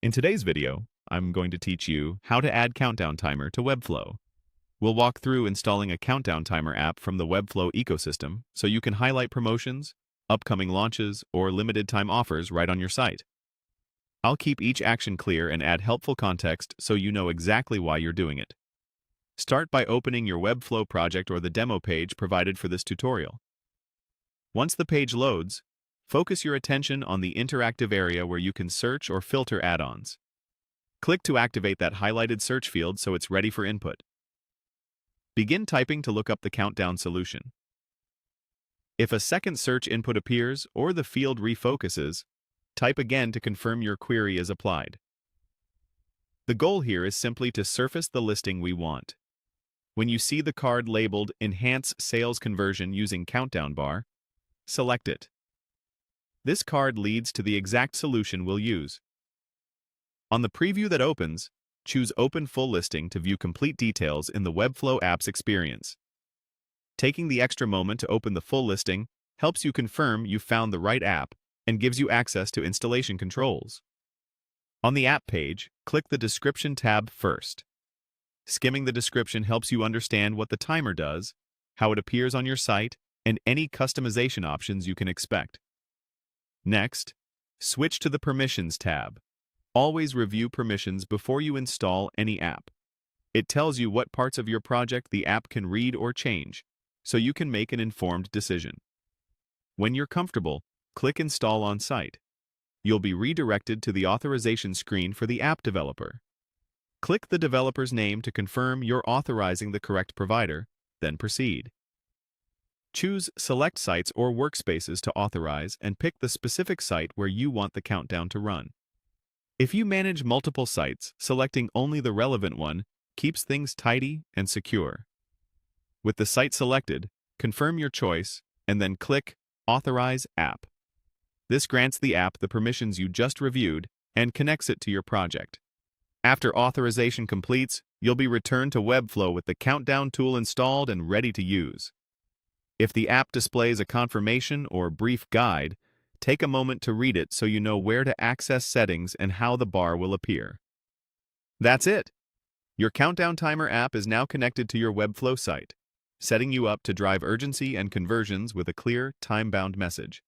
In today's video, I'm going to teach you how to add countdown timer to Webflow. We'll walk through installing a countdown timer app from the Webflow ecosystem so you can highlight promotions, upcoming launches, or limited time offers right on your site. I'll keep each action clear and add helpful context so you know exactly why you're doing it. Start by opening your Webflow project or the demo page provided for this tutorial. Once the page loads, focus your attention on the interactive area where you can search or filter add-ons. Click to activate that highlighted search field so it's ready for input. Begin typing to look up the countdown solution. If a second search input appears or the field refocuses, type again to confirm your query is applied. The goal here is simply to surface the listing we want. When you see the card labeled Enhance Sales Conversion using Countdown Bar, select it. This card leads to the exact solution we'll use. On the preview that opens, choose Open Full Listing to view complete details in the Webflow app's experience. Taking the extra moment to open the full listing helps you confirm you've found the right app and gives you access to installation controls. On the app page, click the Description tab first. Skimming the description helps you understand what the timer does, how it appears on your site, and any customization options you can expect. Next, switch to the Permissions tab. Always review permissions before you install any app. It tells you what parts of your project the app can read or change, so you can make an informed decision. When you're comfortable, click Install on site. You'll be redirected to the authorization screen for the app developer. Click the developer's name to confirm you're authorizing the correct provider, then proceed. Choose Select Sites or Workspaces to authorize and pick the specific site where you want the countdown to run. If you manage multiple sites, selecting only the relevant one keeps things tidy and secure. With the site selected, confirm your choice and then click Authorize App. This grants the app the permissions you just reviewed and connects it to your project. After authorization completes, you'll be returned to Webflow with the countdown tool installed and ready to use. If the app displays a confirmation or brief guide, take a moment to read it so you know where to access settings and how the bar will appear. That's it! Your countdown timer app is now connected to your Webflow site, setting you up to drive urgency and conversions with a clear, time-bound message.